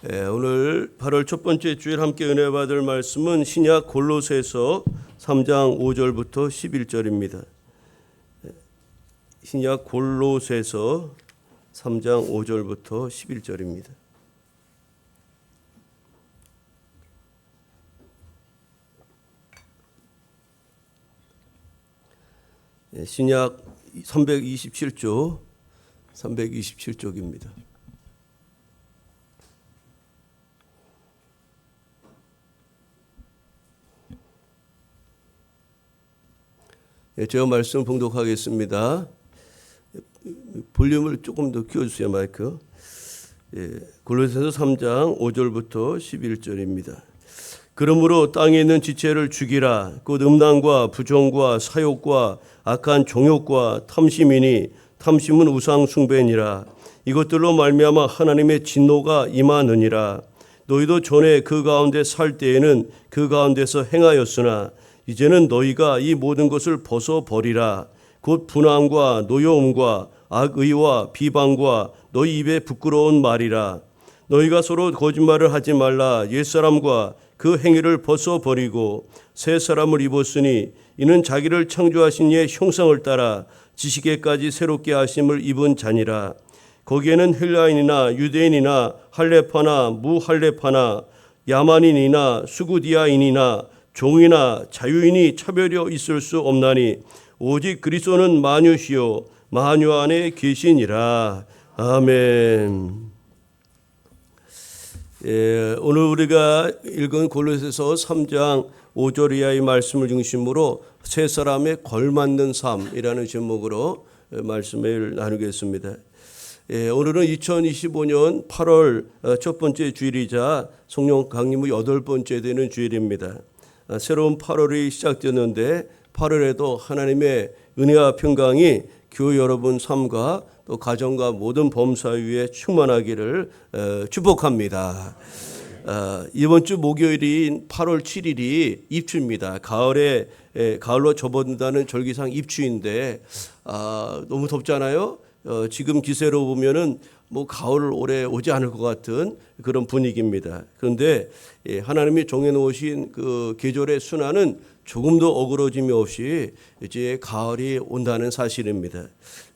오늘 8월 첫 번째 주일 함께 은혜 받을 말씀은 신약 골로새서 3장 5절부터 11절입니다. 신약 골로새서 3장 5절부터 11절입니다. 신약 327쪽입니다. 제가 말씀 봉독하겠습니다. 볼륨을 조금 더 키워주세요, 마이크. 골로새서 3장 5절부터 11절입니다. 그러므로 땅에 있는 지체를 죽이라. 곧 음란과 부정과 사욕과 악한 종욕과 탐심이니 탐심은 우상 숭배니라. 이것들로 말미암아 하나님의 진노가 임하느니라. 너희도 전에 그 가운데 살 때에는 그 가운데서 행하였으나 이제는 너희가 이 모든 것을 벗어버리라. 곧 분함과 노여움과 악의와 비방과 너희 입에 부끄러운 말이라. 너희가 서로 거짓말을 하지 말라. 옛사람과 그 행위를 벗어버리고 새 사람을 입었으니 이는 자기를 창조하신 이의 형상을 따라 지식에까지 새롭게 하심을 입은 자니라. 거기에는 헬라인이나 유대인이나 할레파나 무할레파나 야만인이나 수구디아인이나 종이나 자유인이 차별이 있을 수 없나니 오직 그리스도는 만유시요 만유 안에 계시니라. 아멘. 오늘 우리가 읽은 골로새서 3장 5절 이하의 말씀을 중심으로 세 사람의 걸맞는 삶이라는 제목으로 말씀을 나누겠습니다. 오늘은 2025년 8월 첫 번째 주일이자 성령 강림 후 8번째 되는 주일입니다. 새로운 8월이 시작되었는데 8월에도 하나님의 은혜와 평강이 교회 여러분 삶과 또 가정과 모든 범사 위에 충만하기를 축복합니다. 이번 주 목요일인 8월 7일이 입추입니다. 가을로 접어든다는 절기상 입추인데 너무 덥잖아요. 지금 기세로 보면은 뭐 가을 올해 오지 않을 것 같은 그런 분위기입니다. 그런데 하나님이 정해놓으신 그 계절의 순환은 조금도 어그러짐이 없이 이제 가을이 온다는 사실입니다.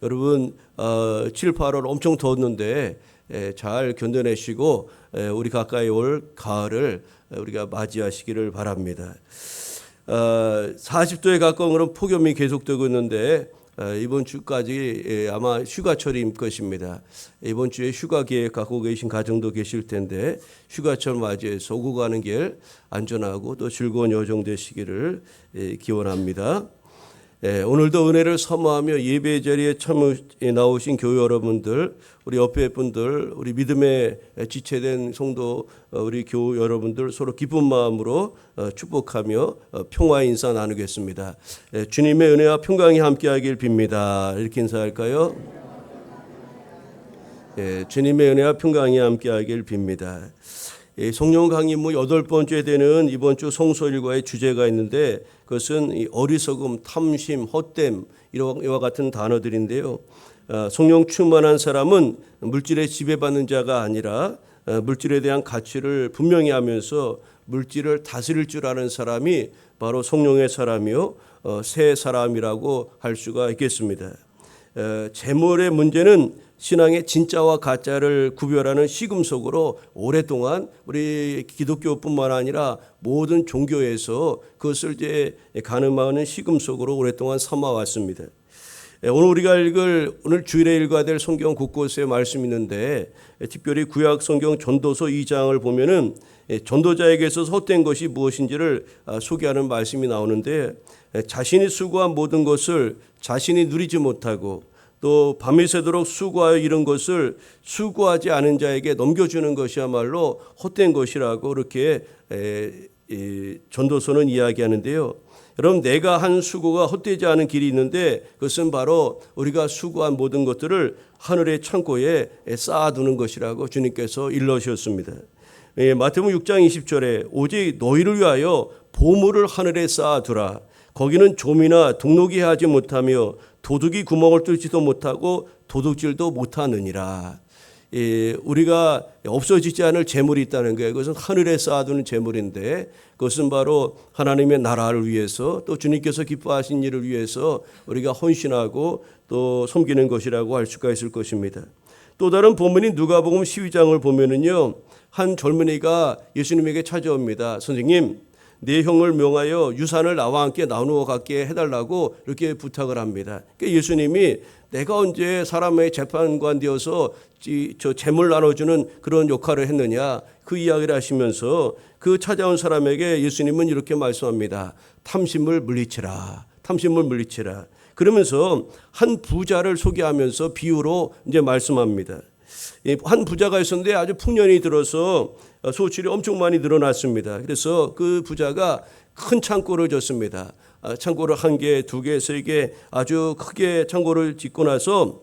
여러분 7, 8월 엄청 더웠는데 잘 견뎌내시고 우리 가까이 올 가을을 우리가 맞이하시기를 바랍니다. 40도에 가까운 그런 폭염이 계속되고 있는데 이번 주까지 아마 휴가철일 것입니다. 이번 주에 휴가 계획 갖고 계신 가정도 계실 텐데 휴가철 맞이해서 오고 가는 길 안전하고 또 즐거운 여정 되시기를 기원합니다. 오늘도 은혜를 사모하며 예배 자리에 참여 나오신 교회 여러분들, 우리 옆에 분들, 우리 믿음에 지체된 성도 우리 교회 여러분들 서로 기쁜 마음으로 축복하며 평화 인사 나누겠습니다. 주님의 은혜와 평강이 함께하길 빕니다. 이렇게 인사할까요? 주님의 은혜와 평강이 함께하길 빕니다. 성령 강림 후 8번째 되는 이번 주 성서일과의 주제가 있는데 그것은 어리석음, 탐심, 헛됨 이와 같은 단어들인데요. 성령 충만한 사람은 물질에 지배받는 자가 아니라 물질에 대한 가치를 분명히 하면서 물질을 다스릴 줄 아는 사람이 바로 성령의 사람이요 새 사람이라고 할 수가 있겠습니다. 재물의 문제는 신앙의 진짜와 가짜를 구별하는 시금석으로 오랫동안 우리 기독교뿐만 아니라 모든 종교에서 그것을 이제 가늠하는 시금석으로 오랫동안 삼아왔습니다. 오늘 우리가 오늘 주일에 읽어야 될 성경 곳곳에 말씀이 있는데 특별히 구약 성경 전도서 2장을 보면은 전도자에게서 헛된 것이 무엇인지를 소개하는 말씀이 나오는데 자신이 수고한 모든 것을 자신이 누리지 못하고 또 밤이 새도록 수고하여 이룬 것을 수고하지 않은 자에게 넘겨주는 것이야말로 헛된 것이라고 이렇게 전도서는 이야기하는데요. 여러분 내가 한 수고가 헛되지 않은 길이 있는데 그것은 바로 우리가 수고한 모든 것들을 하늘의 창고에 쌓아두는 것이라고 주님께서 일러주셨습니다. 마태복음 6장 20절에 오직 너희를 위하여 보물을 하늘에 쌓아두라. 거기는 좀이나 등록이 하지 못하며 도둑이 구멍을 뚫지도 못하고 도둑질도 못하느니라. 우리가 없어지지 않을 재물이 있다는 거예요. 그것은 하늘에 쌓아두는 재물인데 그것은 바로 하나님의 나라를 위해서 또 주님께서 기뻐하신 일을 위해서 우리가 헌신하고 또 섬기는 것이라고 할 수가 있을 것입니다. 또 다른 본문인 누가복음 12장을 보면은요, 한 젊은이가 예수님에게 찾아옵니다. 선생님, 내 형을 명하여 유산을 나와 함께 나누어 갖게 해달라고 이렇게 부탁을 합니다. 그러니까 예수님이 내가 언제 사람의 재판관 되어서 저 재물 나눠주는 그런 역할을 했느냐, 그 이야기를 하시면서 그 찾아온 사람에게 예수님은 이렇게 말씀합니다. 탐심을 물리치라. 탐심을 물리치라. 그러면서 한 부자를 소개하면서 비유로 이제 말씀합니다. 한 부자가 있었는데 아주 풍년이 들어서 소출이 엄청 많이 늘어났습니다. 그래서 그 부자가 큰 창고를 졌습니다. 창고를 1개, 2개, 3개 아주 크게 창고를 짓고 나서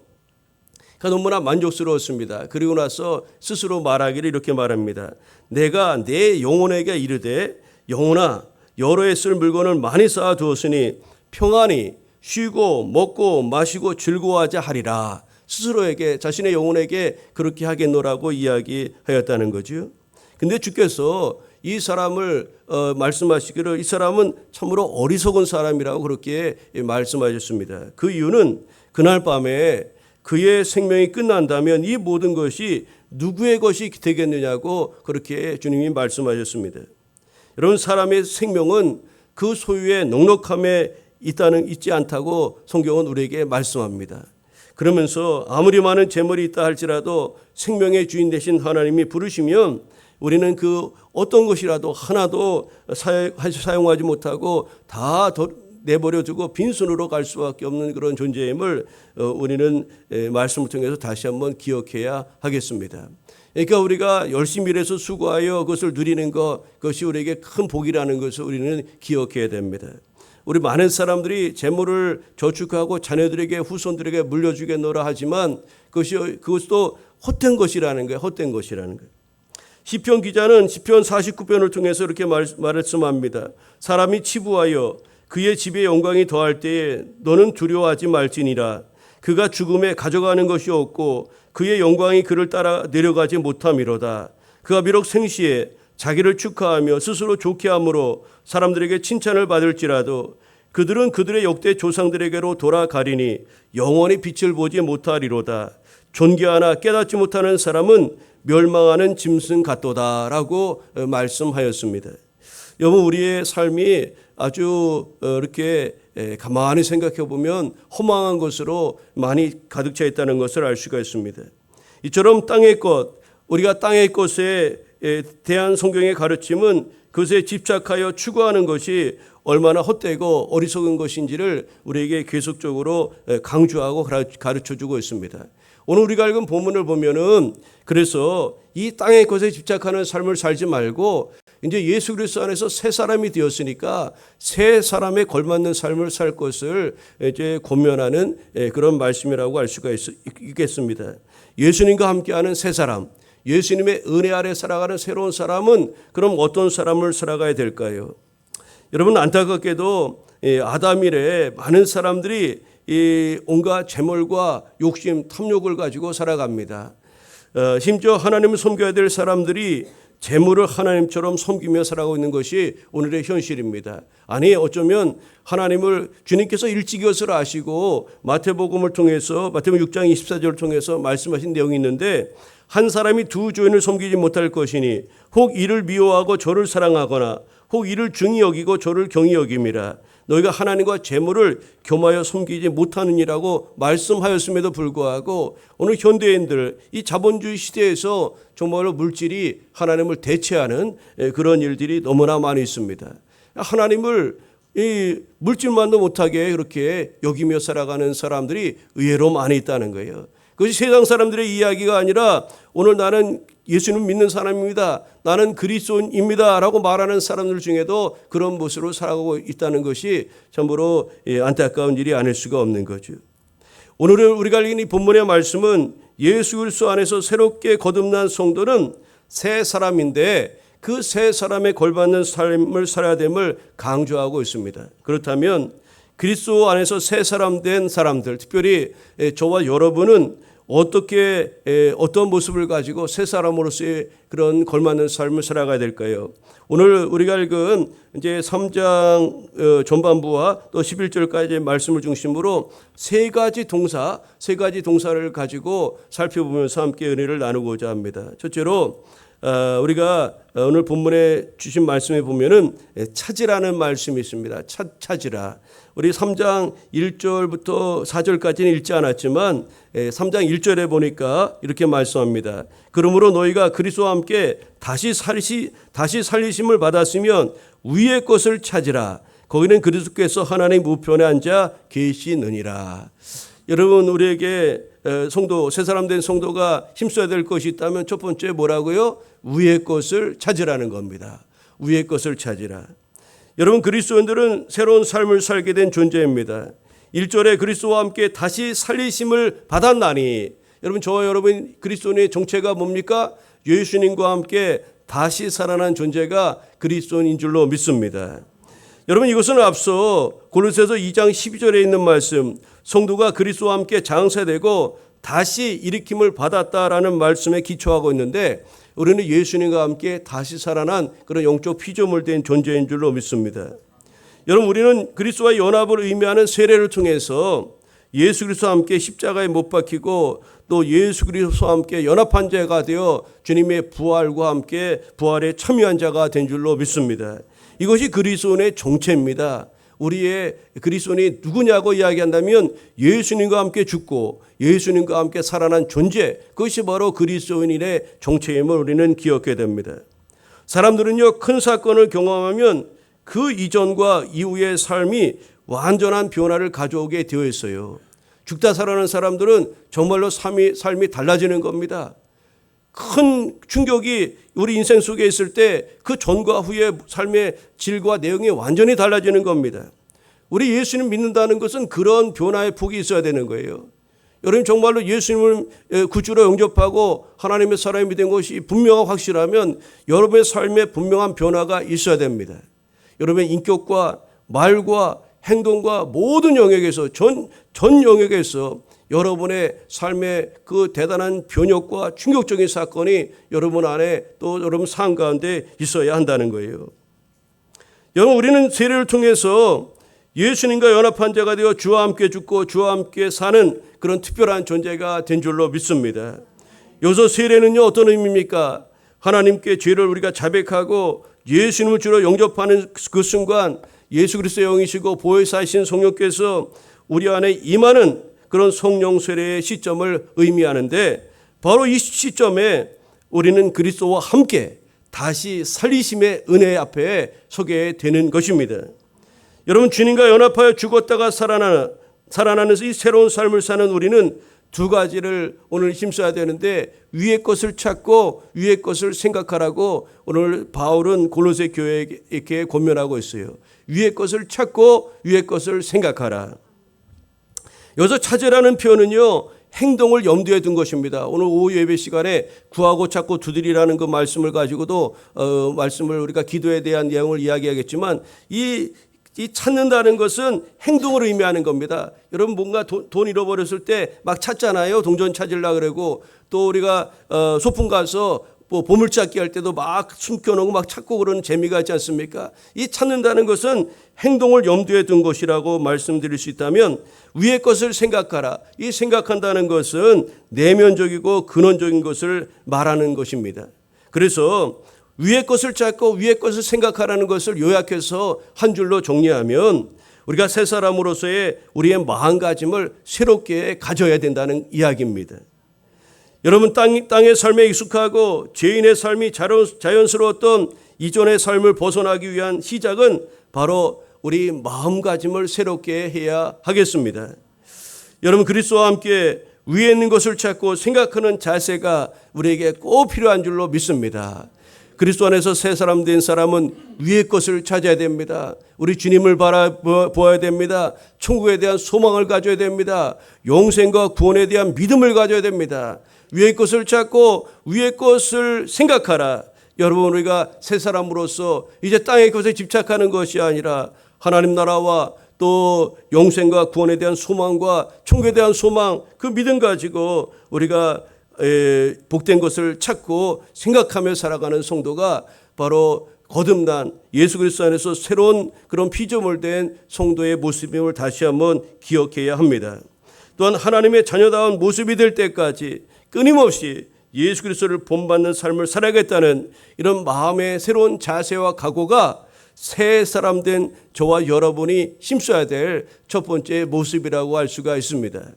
너무나 만족스러웠습니다. 그리고 나서 스스로 말하기를 이렇게 말합니다. 내가 내 영혼에게 이르되 영혼아, 여러 해 쓸 물건을 많이 쌓아두었으니 평안히 쉬고 먹고 마시고 즐거워하자 하리라. 스스로에게, 자신의 영혼에게 그렇게 하겠노라고 이야기하였다는 거죠. 근데 주께서 이 사람을 말씀하시기를 이 사람은 참으로 어리석은 사람이라고 그렇게 말씀하셨습니다. 그 이유는 그날 밤에 그의 생명이 끝난다면 이 모든 것이 누구의 것이 되겠느냐고 그렇게 주님이 말씀하셨습니다. 여러분, 사람의 생명은 그 소유의 넉넉함에 있지 않다고 성경은 우리에게 말씀합니다. 그러면서 아무리 많은 재물이 있다 할지라도 생명의 주인 되신 하나님이 부르시면 우리는 그 어떤 것이라도 하나도 사용하지 못하고 다 내버려 두고 빈손으로 갈 수밖에 없는 그런 존재임을 우리는 말씀을 통해서 다시 한번 기억해야 하겠습니다. 그러니까 우리가 열심히 일해서 수고하여 그것을 누리는 것, 그것이 우리에게 큰 복이라는 것을 우리는 기억해야 됩니다. 우리 많은 사람들이 재물을 저축하고 자녀들에게 후손들에게 물려주겠노라 하지만 그것도 헛된 것이라는 거예요. 헛된 것이라는 거예요. 시편 기자는 시편 49편을 통해서 이렇게 말씀합니다. 사람이 치부하여 그의 집에 영광이 더할 때에 너는 두려워하지 말지니라. 그가 죽음에 가져가는 것이 없고 그의 영광이 그를 따라 내려가지 못함이로다. 그가 비록 생시에 자기를 축하하며 스스로 좋게 함으로 사람들에게 칭찬을 받을지라도 그들은 그들의 역대 조상들에게로 돌아가리니 영원히 빛을 보지 못하리로다. 존귀하나 깨닫지 못하는 사람은 멸망하는 짐승 같도다라고 말씀하였습니다. 여러분, 우리의 삶이 아주 이렇게 가만히 생각해 보면 허망한 것으로 많이 가득 차 있다는 것을 알 수가 있습니다. 이처럼 땅의 것, 우리가 땅의 것에 대한 성경의 가르침은 그것에 집착하여 추구하는 것이 얼마나 헛되고 어리석은 것인지를 우리에게 계속적으로 강조하고 가르쳐주고 있습니다. 오늘 우리가 읽은 본문을 보면은 그래서 이 땅의 것에 집착하는 삶을 살지 말고 이제 예수 그리스도 안에서 새 사람이 되었으니까 새 사람에 걸맞는 삶을 살 것을 이제 권면하는 그런 말씀이라고 할 수가 있겠습니다. 예수님과 함께하는 새 사람, 예수님의 은혜 아래 살아가는 새로운 사람은 그럼 어떤 사람을 살아가야 될까요? 여러분, 안타깝게도 아담 이래 많은 사람들이 이 온갖 재물과 욕심, 탐욕을 가지고 살아갑니다. 심지어 하나님을 섬겨야 될 사람들이 재물을 하나님처럼 섬기며 살아가고 있는 것이 오늘의 현실입니다. 아니, 어쩌면 하나님을 주님께서 일찍 이것을 아시고 마태복음을 통해서 마태복음 6장 24절을 통해서 말씀하신 내용이 있는데 한 사람이 두 주인을 섬기지 못할 것이니 혹 이를 미워하고 저를 사랑하거나 혹 이를 중히 여기고 저를 경히 여김이라. 너희가 하나님과 재물을 겸하여 섬기지 못하느니라고 말씀하였음에도 불구하고 오늘 현대인들 이 자본주의 시대에서 정말로 물질이 하나님을 대체하는 그런 일들이 너무나 많이 있습니다. 하나님을 이 물질만도 못하게 그렇게 여기며 살아가는 사람들이 의외로 많이 있다는 거예요. 그것이 세상 사람들의 이야기가 아니라 오늘 나는 예수님 믿는 사람입니다, 나는 그리스도인입니다 라고 말하는 사람들 중에도 그런 모습으로 살아가고 있다는 것이 참으로 안타까운 일이 아닐 수가 없는 거죠. 오늘 우리가 읽은 이 본문의 말씀은 예수 그리스도 안에서 새롭게 거듭난 성도는 새 사람인데 그 새 사람에 걸맞는 삶을 살아야 됨을 강조하고 있습니다. 그렇다면 그리스도 안에서 새 사람 된 사람들, 특별히 저와 여러분은 어떤 모습을 가지고 새 사람으로서의 그런 걸맞는 삶을 살아가야 될까요? 오늘 우리가 읽은 이제 3장 전반부와 또 11절까지의 말씀을 중심으로 세 가지 동사를 가지고 살펴보면서 함께 은혜를 나누고자 합니다. 첫째로 우리가 오늘 본문에 주신 말씀에 보면은 찾으라는 말씀이 있습니다. 찾으라. 우리 3장 1절부터 4절까지는 읽지 않았지만 3장 1절에 보니까 이렇게 말씀합니다. 그러므로 너희가 그리스도와 함께 다시 살리심을 받았으면 위의 것을 찾으라. 거기는 그리스도께서 하나님 우편에 앉아 계시느니라. 여러분, 우리에게 새 사람 된 성도가 힘써야 될 것이 있다면 첫 번째 뭐라고요? 위의 것을 찾으라는 겁니다. 위의 것을 찾으라. 여러분, 그리스도인들은 새로운 삶을 살게 된 존재입니다. 1절에 그리스도와 함께 다시 살리심을 받았나니, 여러분, 저와 여러분 그리스도인의 정체가 뭡니까? 예수님과 함께 다시 살아난 존재가 그리스도인인 줄로 믿습니다. 여러분, 이것은 앞서 골로새서 2장 12절에 있는 말씀, 성도가 그리스도와 함께 장세되고 다시 일으킴을 받았다라는 말씀에 기초하고 있는데, 우리는 예수님과 함께 다시 살아난 그런 영적 피조물 된 존재인 줄로 믿습니다. 여러분, 우리는 그리스도와 연합을 의미하는 세례를 통해서 예수 그리스도와 함께 십자가에 못 박히고 또 예수 그리스도와 함께 연합한 자가 되어 주님의 부활과 함께 부활에 참여한 자가 된 줄로 믿습니다. 이것이 그리스도인의 정체입니다. 우리의 그리스도인이 누구냐고 이야기한다면 예수님과 함께 죽고 예수님과 함께 살아난 존재, 그것이 바로 그리스도인의 정체임을 우리는 기억해야 됩니다. 사람들은요, 큰 사건을 경험하면 그 이전과 이후의 삶이 완전한 변화를 가져오게 되어 있어요. 죽다 살아난 사람들은 정말로 삶이 달라지는 겁니다. 큰 충격이 우리 인생 속에 있을 때 그 전과 후의 삶의 질과 내용이 완전히 달라지는 겁니다. 우리 예수님 믿는다는 것은 그런 변화의 폭이 있어야 되는 거예요. 여러분, 정말로 예수님을 구주로 영접하고 하나님의 사람이 된 것이 분명하고 확실하면 여러분의 삶에 분명한 변화가 있어야 됩니다. 여러분의 인격과 말과 행동과 모든 영역에서 전 영역에서 여러분의 삶의 그 대단한 변혁과 충격적인 사건이 여러분 안에 또 여러분 삶 가운데 있어야 한다는 거예요. 여러분, 우리는 세례를 통해서 예수님과 연합한 자가 되어 주와 함께 죽고 주와 함께 사는 그런 특별한 존재가 된 줄로 믿습니다. 여기서 세례는요, 어떤 의미입니까? 하나님께 죄를 우리가 자백하고 예수님을 주로 영접하는 그 순간 예수 그리스도의 영이시고 보혜사이신 성령께서 우리 안에 임하는 그런 성령 세례의 시점을 의미하는데, 바로 이 시점에 우리는 그리스도와 함께 다시 살리심의 은혜 앞에 서게 되는 것입니다. 여러분, 주님과 연합하여 죽었다가 살아나는 이 새로운 삶을 사는 우리는 두 가지를 오늘 힘써야 되는데, 위의 것을 찾고 위의 것을 생각하라고 오늘 바울은 골로새 교회에게 권면하고 있어요. 위의 것을 찾고 위의 것을 생각하라. 여기서 찾으라는 표현은요, 행동을 염두에 둔 것입니다. 오늘 오후 예배 시간에 구하고 찾고 두드리라는 그 말씀을 가지고도 말씀을 우리가 기도에 대한 내용을 이야기하겠지만, 이 찾는다는 것은 행동을 의미하는 겁니다. 여러분, 뭔가 돈 잃어버렸을 때 막 찾잖아요. 동전 찾으려고 그러고, 또 우리가 소풍 가서 뭐 보물찾기 할 때도 막 숨겨놓고 막 찾고 그러는 재미가 있지 않습니까? 이 찾는다는 것은 행동을 염두에 둔 것이라고 말씀드릴 수 있다면, 위의 것을 생각하라. 이 생각한다는 것은 내면적이고 근원적인 것을 말하는 것입니다. 그래서 위의 것을 찾고 위의 것을 생각하라는 것을 요약해서 한 줄로 정리하면, 우리가 새 사람으로서의 우리의 마음가짐을 새롭게 가져야 된다는 이야기입니다. 여러분, 땅의 삶에 익숙하고 죄인의 삶이 자연스러웠던 이전의 삶을 벗어나기 위한 시작은 바로 우리 마음가짐을 새롭게 해야 하겠습니다. 여러분, 그리스도와 함께 위에 있는 것을 찾고 생각하는 자세가 우리에게 꼭 필요한 줄로 믿습니다. 그리스도 안에서 새 사람 된 사람은 위의 것을 찾아야 됩니다. 우리 주님을 바라보아야 됩니다. 천국에 대한 소망을 가져야 됩니다. 영생과 구원에 대한 믿음을 가져야 됩니다. 위의 것을 찾고 위의 것을 생각하라. 여러분, 우리가 새 사람으로서 이제 땅의 것에 집착하는 것이 아니라 하나님 나라와 또 영생과 구원에 대한 소망과 천국에 대한 소망, 그 믿음 가지고 우리가 복된 것을 찾고 생각하며 살아가는 성도가 바로 거듭난 예수 그리스도 안에서 새로운 그런 피조물된 성도의 모습임을 다시 한번 기억해야 합니다. 또한 하나님의 자녀다운 모습이 될 때까지 끊임없이 예수 그리스도를 본받는 삶을 살아야겠다는 이런 마음의 새로운 자세와 각오가 새 사람 된 저와 여러분이 힘써야 될 첫 번째 모습이라고 할 수가 있습니다.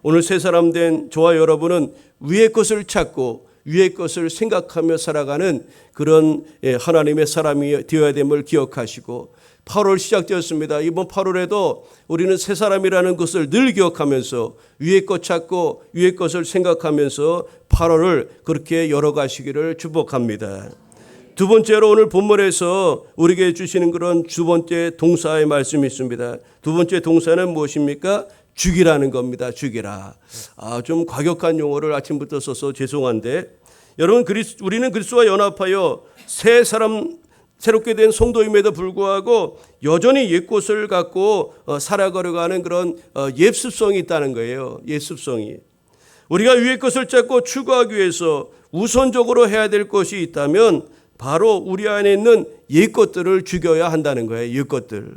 오늘 새 사람 된 저와 여러분은 위의 것을 찾고 위의 것을 생각하며 살아가는 그런 하나님의 사람이 되어야 됨을 기억하시고 8월 시작되었습니다. 이번 8월에도 우리는 새 사람이라는 것을 늘 기억하면서 위의 것 찾고 위의 것을 생각하면서 8월을 그렇게 열어가시기를 축복합니다. 두 번째로 오늘 본문에서 우리에게 주시는 그런 두 번째 동사의 말씀이 있습니다. 두 번째 동사는 무엇입니까? 죽이라는 겁니다. 죽이라. 좀 과격한 용어를 아침부터 써서 죄송한데 여러분 우리는 그리스도와 연합하여 새 사람 새롭게 된 성도임에도 불구하고 여전히 옛것을 갖고 살아가려고 하는 그런 옛습성이 있다는 거예요. 옛습성이. 우리가 위의 것을 찾고 추구하기 위해서 우선적으로 해야 될 것이 있다면 바로 우리 안에 있는 옛것들을 죽여야 한다는 거예요. 옛것들.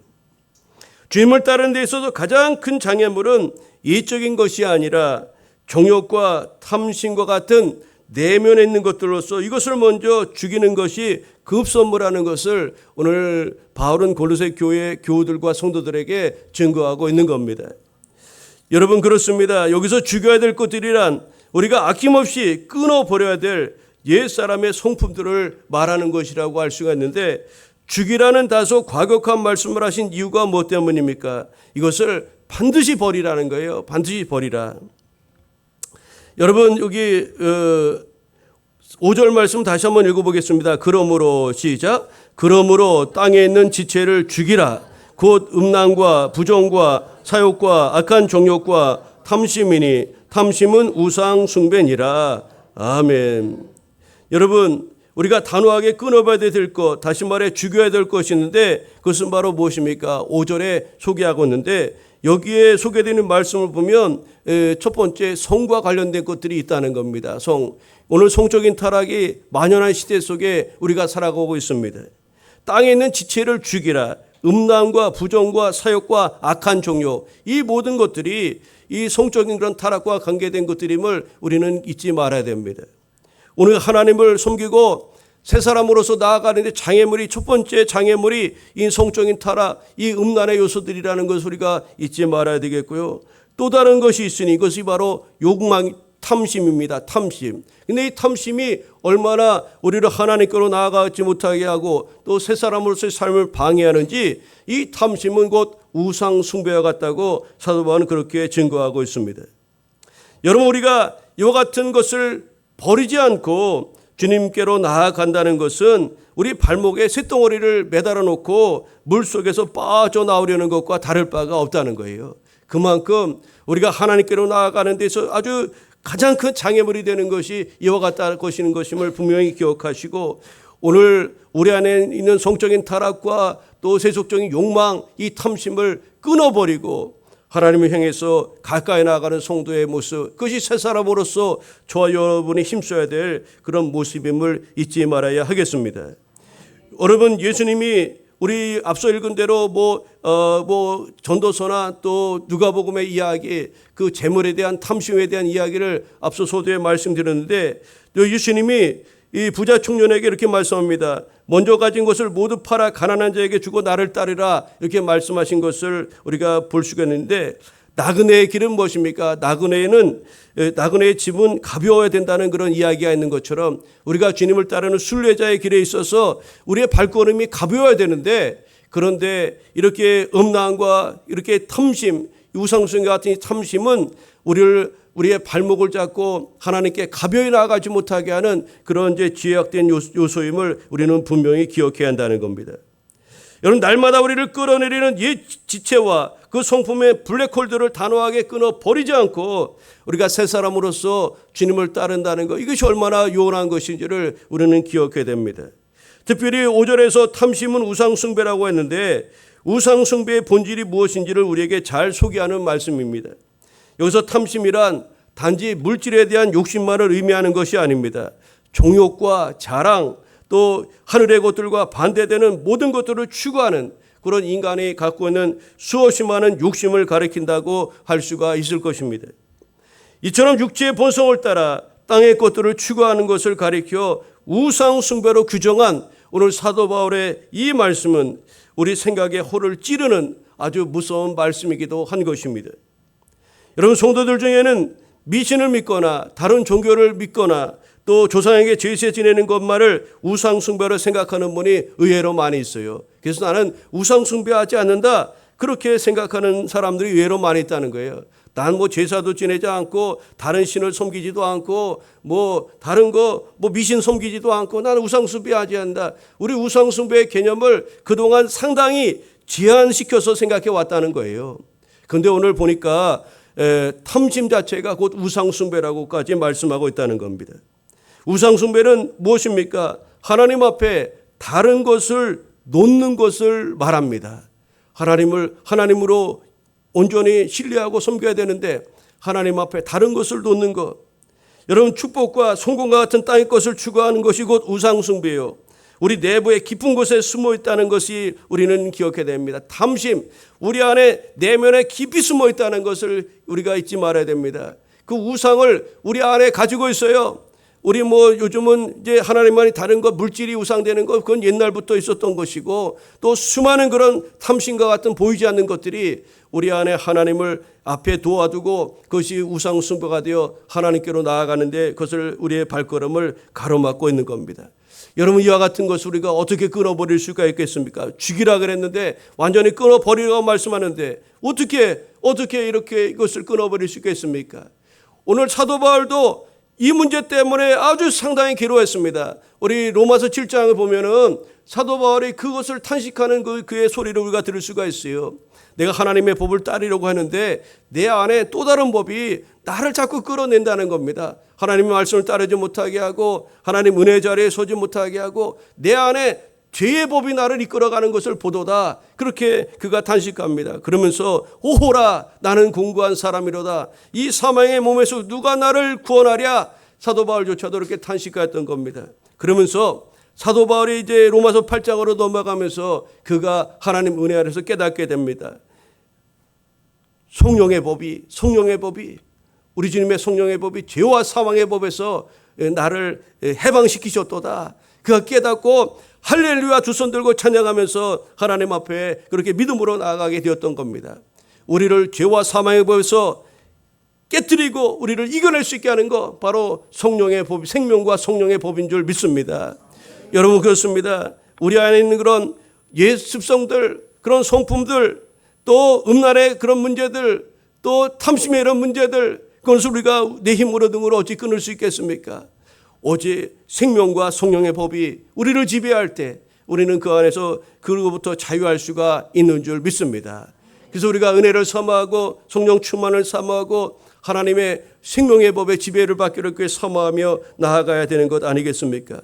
주님을 따르는 데 있어서 가장 큰 장애물은 이적인 것이 아니라 정욕과 탐심과 같은 내면에 있는 것들로서 이것을 먼저 죽이는 것이 급선무라는 것을 오늘 바울은 골로새 교회 교우들과 성도들에게 증거하고 있는 겁니다. 여러분 그렇습니다. 여기서 죽여야 될 것들이란 우리가 아낌없이 끊어버려야 될 옛사람의 성품들을 말하는 것이라고 할 수가 있는데 죽이라는 다소 과격한 말씀을 하신 이유가 무엇 때문입니까? 이것을 반드시 버리라는 거예요. 반드시 버리라. 여러분 여기 5절 말씀 다시 한번 읽어보겠습니다. 그러므로 시작. 그러므로 땅에 있는 지체를 죽이라. 곧 음란과 부정과 사욕과 악한 정욕과 탐심이니 탐심은 우상 숭배니라. 아멘. 여러분 우리가 단호하게 끊어봐야 될 것, 다시 말해 죽여야 될 것이 있는데 그것은 바로 무엇입니까? 5절에 소개하고 있는데 여기에 소개되는 말씀을 보면 첫 번째 성과 관련된 것들이 있다는 겁니다. 오늘 성적인 타락이 만연한 시대 속에 우리가 살아가고 있습니다. 땅에 있는 지체를 죽이라. 음란과 부정과 사욕과 악한 종욕, 이 모든 것들이 이 성적인 그런 타락과 관계된 것들임을 우리는 잊지 말아야 됩니다. 오늘 하나님을 섬기고 새 사람으로서 나아가는데 장애물이 첫 번째 장애물이 이 성적인 타락, 이 음란의 요소들이라는 것을 우리가 잊지 말아야 되겠고요. 또 다른 것이 있으니 이것이 바로 욕망, 탐심입니다. 탐심. 근데 이 탐심이 얼마나 우리를 하나님께로 나아가지 못하게 하고 또 새 사람으로서의 삶을 방해하는지 이 탐심은 곧 우상 숭배와 같다고 사도 바울은 그렇게 증거하고 있습니다. 여러분 우리가 이와 같은 것을 버리지 않고 주님께로 나아간다는 것은 우리 발목에 쇳덩어리를 매달아 놓고 물속에서 빠져나오려는 것과 다를 바가 없다는 거예요. 그만큼 우리가 하나님께로 나아가는 데서 아주 가장 큰 장애물이 되는 것이 이와 같다는 것임을 분명히 기억하시고 오늘 우리 안에 있는 성적인 타락과 또 세속적인 욕망, 이 탐심을 끊어버리고 하나님을 향해서 가까이 나아가는 성도의 모습, 그것이 새 사람으로서 저와 여러분이 힘써야 될 그런 모습임을 잊지 말아야 하겠습니다. 여러분 예수님이 우리 앞서 읽은 대로 전도서나 또 누가복음의 이야기, 그 재물에 대한 탐심에 대한 이야기를 앞서 소도에 말씀드렸는데 예수님이 이 부자 청년에게 이렇게 말씀합니다. 먼저 가진 것을 모두 팔아 가난한 자에게 주고 나를 따르라, 이렇게 말씀하신 것을 우리가 볼 수가 있는데 나그네의 길은 무엇입니까? 나그네의 집은 가벼워야 된다는 그런 이야기가 있는 것처럼 우리가 주님을 따르는 순례자의 길에 있어서 우리의 발걸음이 가벼워야 되는데 그런데 이렇게 음란과 이렇게 탐심, 우상숭배 같은 탐심은 우리의 발목을 잡고 하나님께 가벼이 나아가지 못하게 하는 그런 이제 죄악된 요소임을 우리는 분명히 기억해야 한다는 겁니다. 여러분 날마다 우리를 끌어내리는 옛 지체와 그 성품의 블랙홀들을 단호하게 끊어버리지 않고 우리가 새 사람으로서 주님을 따른다는 것, 이것이 얼마나 요원한 것인지를 우리는 기억해야 됩니다. 특별히 5절에서 탐심은 우상숭배라고 했는데 우상숭배의 본질이 무엇인지를 우리에게 잘 소개하는 말씀입니다. 여기서 탐심이란 단지 물질에 대한 욕심만을 의미하는 것이 아닙니다. 종욕과 자랑, 또 하늘의 것들과 반대되는 모든 것들을 추구하는 그런 인간이 갖고 있는 수없이 많은 욕심을 가리킨다고 할 수가 있을 것입니다. 이처럼 육체의 본성을 따라 땅의 것들을 추구하는 것을 가리켜 우상숭배로 규정한 오늘 사도 바울의 이 말씀은 우리 생각의 허를 찌르는 아주 무서운 말씀이기도 한 것입니다. 여러분, 성도들 중에는 미신을 믿거나 다른 종교를 믿거나 또 조상에게 제사 지내는 것만을 우상숭배로 생각하는 분이 의외로 많이 있어요. 그래서 나는 우상숭배하지 않는다, 그렇게 생각하는 사람들이 의외로 많이 있다는 거예요. 난 뭐 제사도 지내지 않고 다른 신을 섬기지도 않고 다른 미신 섬기지도 않고 나는 우상숭배하지 않는다. 우리 우상숭배의 개념을 그동안 상당히 제한시켜서 생각해 왔다는 거예요. 그런데 오늘 보니까 탐심 자체가 곧 우상숭배라고까지 말씀하고 있다는 겁니다. 우상숭배는 무엇입니까? 하나님 앞에 다른 것을 놓는 것을 말합니다. 하나님으로 온전히 신뢰하고 섬겨야 되는데 하나님 앞에 다른 것을 놓는 것. 여러분, 축복과 성공과 같은 땅의 것을 추구하는 것이 곧 우상숭배요. 우리 내부의 깊은 곳에 숨어 있다는 것이 우리는 기억해야 됩니다. 탐심, 우리 안에 내면에 깊이 숨어 있다는 것을 우리가 잊지 말아야 됩니다. 그 우상을 우리 안에 가지고 있어요. 우리 요즘은 이제 하나님만이 다른 것, 물질이 우상되는 것, 그건 옛날부터 있었던 것이고 또 수많은 그런 탐심과 같은 보이지 않는 것들이 우리 안에 하나님을 앞에 도와두고 그것이 우상숭배가 되어 하나님께로 나아가는데 그것을 우리의 발걸음을 가로막고 있는 겁니다. 여러분, 이와 같은 것을 우리가 어떻게 끊어버릴 수가 있겠습니까? 죽이라 그랬는데 완전히 끊어버리라고 말씀하는데 어떻게 이렇게 이것을 끊어버릴 수 있겠습니까? 오늘 사도 바울도 이 문제 때문에 아주 상당히 괴로워했습니다. 우리 로마서 7장을 보면은 사도 바울이 그것을 탄식하는 그의 소리를 우리가 들을 수가 있어요. 내가 하나님의 법을 따르려고 하는데 내 안에 또 다른 법이 나를 자꾸 끌어낸다는 겁니다. 하나님의 말씀을 따르지 못하게 하고 하나님 은혜 자리에 서지 못하게 하고 내 안에 죄의 법이 나를 이끌어가는 것을 보도다. 그렇게 그가 탄식합니다. 그러면서 오호라, 나는 공고한 사람이로다. 이 사망의 몸에서 누가 나를 구원하랴. 사도 바울조차도 이렇게 탄식하였던 겁니다. 그러면서 사도 바울이 이제 로마서 8장으로 넘어가면서 그가 하나님 은혜 아래서 깨닫게 됩니다. 성령의 법이 우리 주님의 성령의 법이 죄와 사망의 법에서 나를 해방시키셨도다. 그가 깨닫고 할렐루야 두 손 들고 찬양하면서 하나님 앞에 그렇게 믿음으로 나아가게 되었던 겁니다. 우리를 죄와 사망의 법에서 깨뜨리고 우리를 이겨낼 수 있게 하는 것, 바로 성령의 법, 생명과 성령의 법인 줄 믿습니다. 여러분, 그렇습니다. 우리 안에 있는 그런 옛 습성들, 그런 성품들, 또 음란의 그런 문제들, 또 탐심의 이런 문제들, 그것을 우리가 내 힘으로 등으로 어찌 끊을 수 있겠습니까? 오직 생명과 성령의 법이 우리를 지배할 때 우리는 그 안에서 그로부터 자유할 수가 있는 줄 믿습니다. 그래서 우리가 은혜를 사모하고 성령 충만을 사모하고 하나님의 생명의 법의 지배를 받기를 사모하며 나아가야 되는 것 아니겠습니까?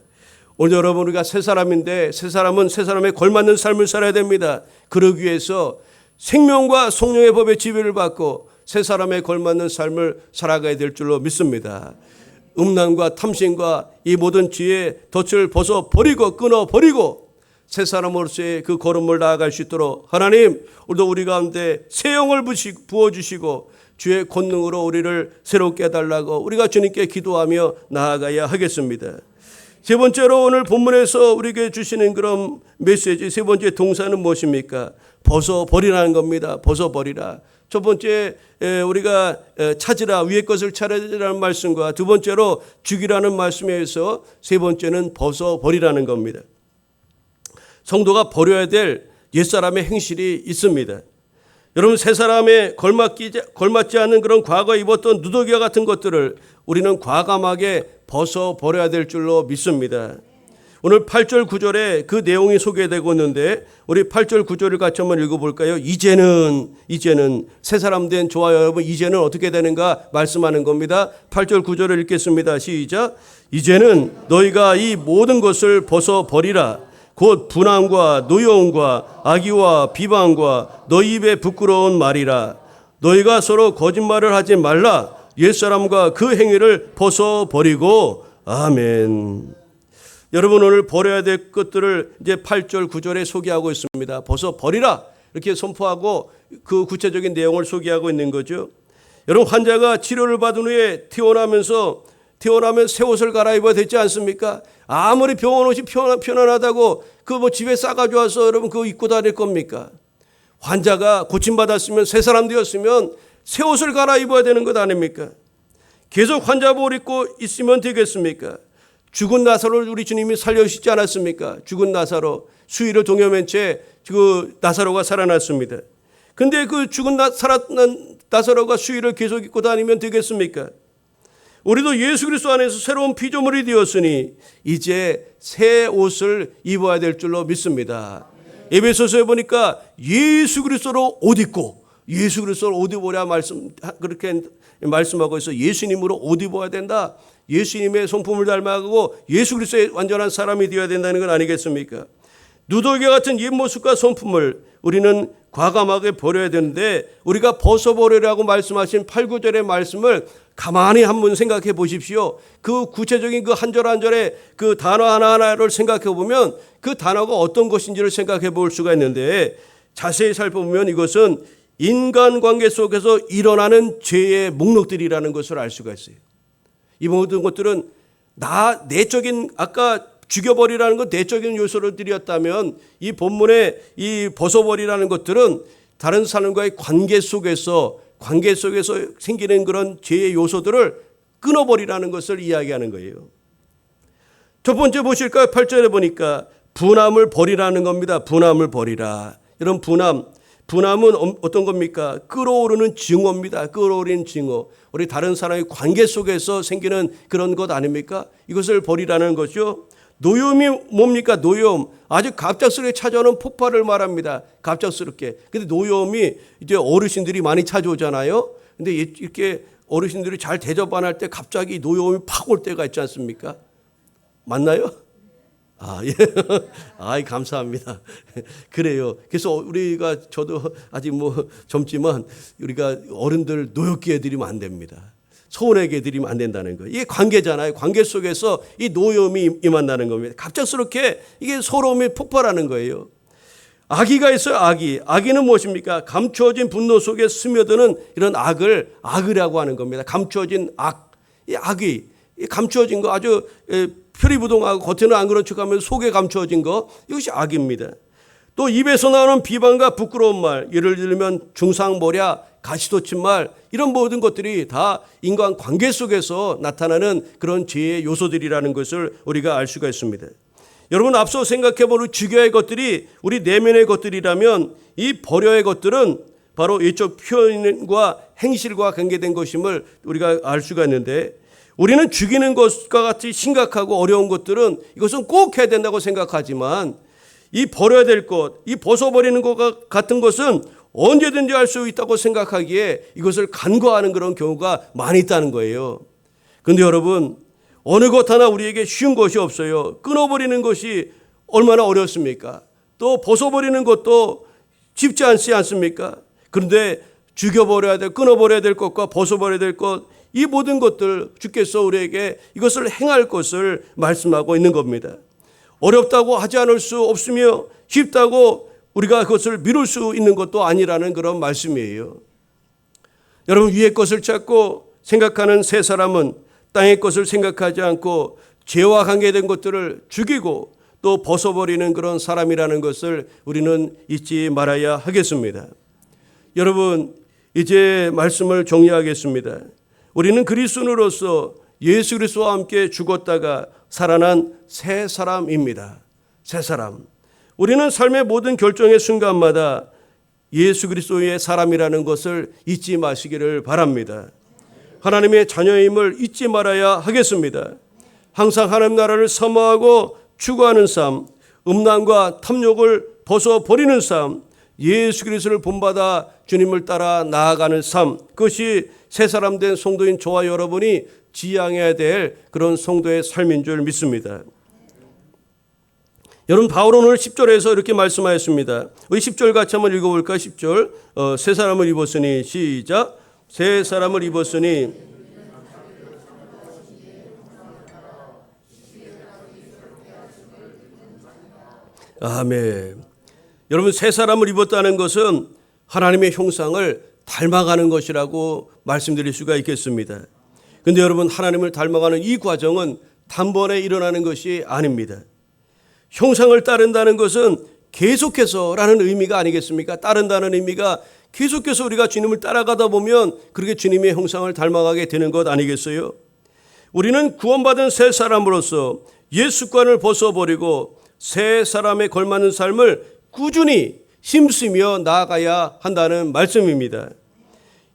오늘 여러분, 우리가 새 사람인데 새 사람은 새 사람에 걸맞는 삶을 살아야 됩니다. 그러기 위해서 생명과 성령의 법의 지배를 받고 새 사람에 걸맞는 삶을 살아가야 될 줄로 믿습니다. 음란과 탐심과 이 모든 죄의 덫을 벗어버리고 끊어버리고 새 사람으로서의 그 걸음을 나아갈 수 있도록 하나님, 오늘도 우리 가운데 새 영을 부어주시고 주의 권능으로 우리를 새롭게 해달라고 우리가 주님께 기도하며 나아가야 하겠습니다. 세 번째로 오늘 본문에서 우리에게 주시는 그런 메시지, 세 번째 동사는 무엇입니까? 벗어버리라는 겁니다. 벗어버리라. 첫 번째, 우리가 찾으라, 위의 것을 찾으라는 말씀과 두 번째로 죽이라는 말씀에 의해서 세 번째는 벗어버리라는 겁니다. 성도가 버려야 될 옛사람의 행실이 있습니다. 여러분, 새 사람에 걸맞지 않는 그런 과거에 입었던 누더기와 같은 것들을 우리는 과감하게 벗어버려야 될 줄로 믿습니다. 오늘 8절 9절에 그 내용이 소개되고 있는데 우리 8절 9절을 같이 한번 읽어볼까요? 이제는 새 사람 된 저와 여러분, 이제는 어떻게 되는가 말씀하는 겁니다. 8절 9절을 읽겠습니다. 시작. 이제는 너희가 이 모든 것을 벗어버리라. 곧 분함과 노여움과 악의와 비방과 너희 입에 부끄러운 말이라. 너희가 서로 거짓말을 하지 말라. 옛사람과 그 행위를 벗어버리고. 아멘. 여러분, 오늘 버려야 될 것들을 이제 8절 9절에 소개하고 있습니다. 벗어버리라 이렇게 선포하고 그 구체적인 내용을 소개하고 있는 거죠. 여러분, 환자가 치료를 받은 후에 퇴원하면 새 옷을 갈아입어야 되지 않습니까? 아무리 병원 옷이 편안하다고 그 집에 싸가지고 와서 여러분 그거 입고 다닐 겁니까? 환자가 고침받았으면 새 사람 되었으면 새 옷을 갈아입어야 되는 것 아닙니까? 계속 환자복을 입고 있으면 되겠습니까? 죽은 나사로를 우리 주님이 살려주시지 않았습니까? 죽은 나사로, 수위를 동여맨 채 그 나사로가 살아났습니다. 근데 그 죽은 살아난 나사로가 수위를 계속 입고 다니면 되겠습니까? 우리도 예수 그리스도 안에서 새로운 피조물이 되었으니 이제 새 옷을 입어야 될 줄로 믿습니다. 에베소서에 보니까 예수 그리스도로 옷 입고, 예수 그리스도로 옷 입으라 그렇게 말씀하고 있어. 예수님으로 옷 입어야 된다. 예수님의 성품을 닮아가고 예수 그리스도의 완전한 사람이 되어야 된다는 건 아니겠습니까? 누더기와 같은 옛모습과 성품을 우리는 과감하게 버려야 되는데, 우리가 벗어버리라고 말씀하신 8, 9절의 말씀을 가만히 한번 생각해 보십시오. 그 구체적인 그 한 절 한 절의 그 단어 하나하나를 생각해 보면 그 단어가 어떤 것인지를 생각해 볼 수가 있는데, 자세히 살펴보면 이것은 인간관계 속에서 일어나는 죄의 목록들이라는 것을 알 수가 있어요. 이 모든 것들은 내적인, 아까 죽여버리라는 것 내적인 요소를 드렸다면, 이 본문의 이 벗어버리라는 것들은 다른 사람과의 관계 속에서 생기는 그런 죄의 요소들을 끊어버리라는 것을 이야기하는 거예요. 첫 번째 보실까요? 8절에 보니까 분함을 버리라는 겁니다. 분함을 버리라. 이런 분함은 어떤 겁니까? 끓어오르는 증오입니다. 끓어오르는 증오. 우리 다른 사람의 관계 속에서 생기는 그런 것 아닙니까? 이것을 버리라는 거죠. 노여움이 뭡니까? 노여움. 아주 갑작스럽게 찾아오는 폭발을 말합니다. 갑작스럽게. 근데 노여움이 이제 어르신들이 많이 찾아오잖아요. 근데 이렇게 어르신들이 잘 대접 안 할 때 갑자기 노여움이 팍 올 때가 있지 않습니까? 맞나요? 예. 감사합니다. 그래요. 그래서 저도 아직 젊지만 우리가 어른들 노엽게 해드리면 안 됩니다. 서운하게 해드리면 안 된다는 거예요. 이게 관계잖아요. 관계 속에서 이 노여움이 임한다는 겁니다. 갑작스럽게 이게 서러움이 폭발하는 거예요. 악의가 있어요. 악의는 무엇입니까? 감추어진 분노 속에 스며드는 이런 악이라고 하는 겁니다. 감추어진 악. 이 악의, 감추어진 거, 아주 표리부동하고 겉에는 안 그런 척하면 속에 감추어진 거, 이것이 악입니다. 또 입에서 나오는 비방과 부끄러운 말, 예를 들면 중상모략, 가시돋친 말, 이런 모든 것들이 다 인간 관계 속에서 나타나는 그런 죄의 요소들이라는 것을 우리가 알 수가 있습니다. 여러분, 앞서 생각해보는 죽여야 할 것들이 우리 내면의 것들이라면, 이 버려야 할 것들은 바로 이쪽 표현과 행실과 관계된 것임을 우리가 알 수가 있는데, 우리는 죽이는 것과 같이 심각하고 어려운 것들은 이것은 꼭 해야 된다고 생각하지만, 이 버려야 될 것, 이 벗어버리는 것 같은 것은 언제든지 할 수 있다고 생각하기에 이것을 간과하는 그런 경우가 많이 있다는 거예요. 그런데 여러분, 어느 것 하나 우리에게 쉬운 것이 없어요. 끊어버리는 것이 얼마나 어렵습니까? 또 벗어버리는 것도 쉽지 않지 않습니까? 그런데 죽여버려야 될, 끊어버려야 될 것과 벗어버려야 될 것, 이 모든 것들 주께서 우리에게 이것을 행할 것을 말씀하고 있는 겁니다. 어렵다고 하지 않을 수 없으며 쉽다고 우리가 그것을 미룰 수 있는 것도 아니라는 그런 말씀이에요. 여러분, 위의 것을 찾고 생각하는 새 사람은 땅의 것을 생각하지 않고 죄와 관계된 것들을 죽이고 또 벗어버리는 그런 사람이라는 것을 우리는 잊지 말아야 하겠습니다. 여러분, 이제 말씀을 정리하겠습니다. 우리는 그리스도인으로서 예수 그리스도와 함께 죽었다가 살아난 새 사람입니다. 새 사람. 우리는 삶의 모든 결정의 순간마다 예수 그리스도의 사람이라는 것을 잊지 마시기를 바랍니다. 하나님의 자녀임을 잊지 말아야 하겠습니다. 항상 하나님 나라를 사모하고 추구하는 삶, 음란과 탐욕을 벗어버리는 삶, 예수 그리스도를 본받아 주님을 따라 나아가는 삶, 그것이 새 사람 된 성도인 저와 여러분이 지향해야 될 그런 성도의 삶인 줄 믿습니다. 여러분, 바울은 오늘 10절에서 이렇게 말씀하였습니다. 우리 10절 같이 한번 읽어볼까요? 10절. 새 사람을 입었으니, 시작. 새 사람을 입었으니. 아멘. 여러분, 새 사람을 입었다는 것은 하나님의 형상을 닮아가는 것이라고 말씀드릴 수가 있겠습니다. 그런데 여러분, 하나님을 닮아가는 이 과정은 단번에 일어나는 것이 아닙니다. 형상을 따른다는 것은 계속해서라는 의미가 아니겠습니까? 따른다는 의미가 계속해서 우리가 주님을 따라가다 보면 그렇게 주님의 형상을 닮아가게 되는 것 아니겠어요? 우리는 구원받은 새 사람으로서 옛 습관을 벗어버리고 새 사람에 걸맞는 삶을 꾸준히 힘쓰며 나아가야 한다는 말씀입니다.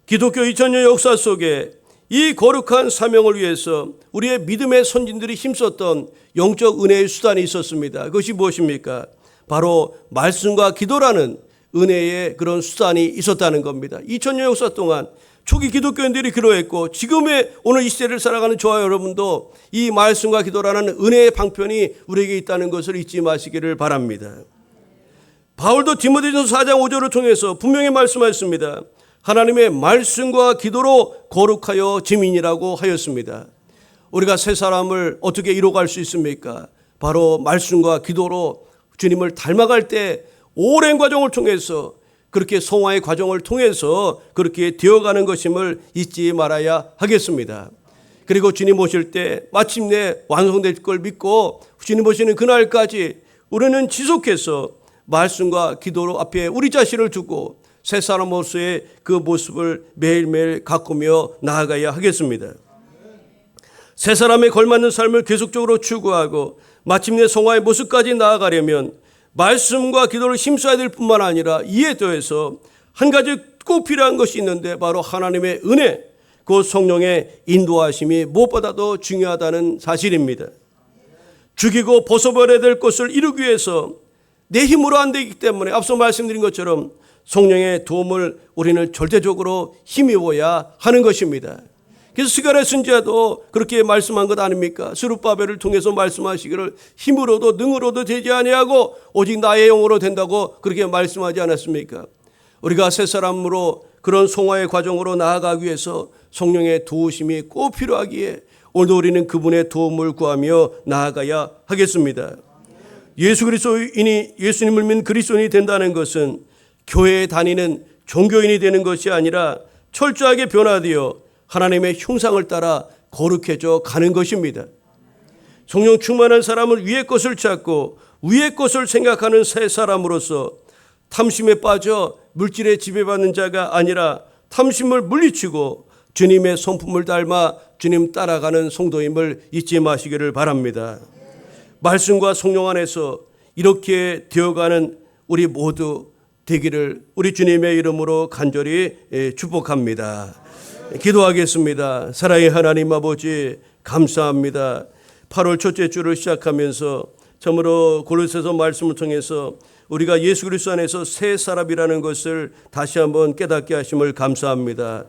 기독교 2000년 역사 속에 이 거룩한 사명을 위해서 우리의 믿음의 선진들이 힘썼던 영적 은혜의 수단이 있었습니다. 그것이 무엇입니까? 바로 말씀과 기도라는 은혜의 그런 수단이 있었다는 겁니다. 2000년 역사 동안 초기 기독교인들이 기도했고, 지금의 오늘 이 시대를 살아가는 저와 여러분도 이 말씀과 기도라는 은혜의 방편이 우리에게 있다는 것을 잊지 마시기를 바랍니다. 바울도 디모데전서 4장 5절을 통해서 분명히 말씀하였습니다. 하나님의 말씀과 기도로 거룩하여 지민이라고 하였습니다. 우리가 새 사람을 어떻게 이뤄갈 수 있습니까? 바로 말씀과 기도로 주님을 닮아갈 때 오랜 과정을 통해서, 그렇게 성화의 과정을 통해서 그렇게 되어가는 것임을 잊지 말아야 하겠습니다. 그리고 주님 오실 때 마침내 완성될 걸 믿고 주님 오시는 그날까지 우리는 지속해서 말씀과 기도로 앞에 우리 자신을 두고 새 사람으로서의 그 모습을 매일매일 가꾸며 나아가야 하겠습니다. 새 사람에 걸맞는 삶을 계속적으로 추구하고 마침내 성화의 모습까지 나아가려면 말씀과 기도를 힘써야 될 뿐만 아니라 이에 더해서 한 가지 꼭 필요한 것이 있는데, 바로 하나님의 은혜, 그 성령의 인도하심이 무엇보다도 중요하다는 사실입니다. 죽이고 벗어버려야 될 것을 이루기 위해서 내 힘으로 안 되기 때문에 앞서 말씀드린 것처럼 성령의 도움을 우리는 절대적으로 힘입어야 하는 것입니다. 그래서 스가랴 선지자도 그렇게 말씀한 것 아닙니까? 스룹바벨을 통해서 말씀하시기를 힘으로도 능으로도 되지 아니하고 오직 나의 영으로 된다고 그렇게 말씀하지 않았습니까? 우리가 새 사람으로 그런 성화의 과정으로 나아가기 위해서 성령의 도우심이 꼭 필요하기에 오늘도 우리는 그분의 도움을 구하며 나아가야 하겠습니다. 예수님을 믿는 그리스도인이 된다는 것은 교회에 다니는 종교인이 되는 것이 아니라 철저하게 변화되어 하나님의 형상을 따라 거룩해져 가는 것입니다. 성령 충만한 사람은 위의 것을 찾고 위의 것을 생각하는 새 사람으로서 탐심에 빠져 물질에 지배받는 자가 아니라 탐심을 물리치고 주님의 성품을 닮아 주님 따라가는 성도임을 잊지 마시기를 바랍니다. 말씀과 성령 안에서 이렇게 되어가는 우리 모두 되기를 우리 주님의 이름으로 간절히 축복합니다. 기도하겠습니다. 사랑의 하나님 아버지, 감사합니다. 8월 첫째 주를 시작하면서 참으로 골로새서 말씀을 통해서 우리가 예수 그리스도 안에서 새 사람이라는 것을 다시 한번 깨닫게 하심을 감사합니다.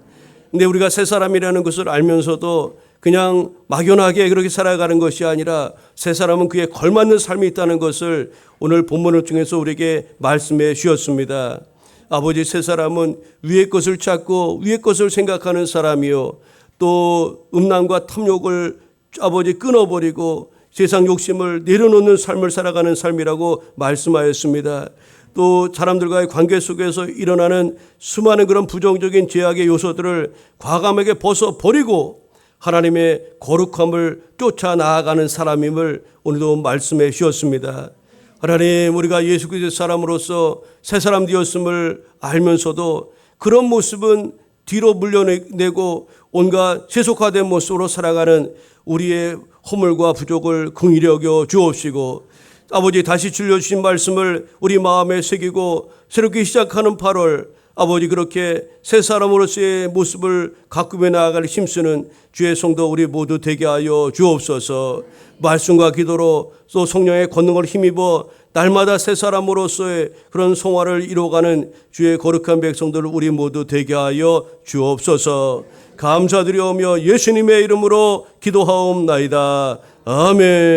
근데 우리가 새 사람이라는 것을 알면서도 그냥 막연하게 그렇게 살아가는 것이 아니라 새 사람은 그에 걸맞는 삶이 있다는 것을 오늘 본문을 통해서 우리에게 말씀해 주셨습니다. 아버지, 새 사람은 위의 것을 찾고 위의 것을 생각하는 사람이요, 또 음란과 탐욕을 아버지 끊어버리고 세상 욕심을 내려놓는 삶을 살아가는 삶이라고 말씀하였습니다. 또 사람들과의 관계 속에서 일어나는 수많은 그런 부정적인 죄악의 요소들을 과감하게 벗어버리고 하나님의 거룩함을 쫓아 나아가는 사람임을 오늘도 말씀해 주셨습니다. 하나님, 우리가 예수 그리스도의 사람으로서 새 사람 되었음을 알면서도 그런 모습은 뒤로 물려내고 온갖 세속화된 모습으로 살아가는 우리의 허물과 부족을 긍휼히 여겨 주옵시고, 아버지, 다시 들려주신 말씀을 우리 마음에 새기고 새롭게 시작하는 8월 아버지 그렇게 새 사람으로서의 모습을 가꾸며 나아갈 힘쓰는 주의 성도 우리 모두 되게 하여 주옵소서. 말씀과 기도로 또 성령의 권능을 힘입어 날마다 새 사람으로서의 그런 성화를 이루어가는 주의 거룩한 백성들 우리 모두 되게 하여 주옵소서. 감사드리오며 예수님의 이름으로 기도하옵나이다. 아멘.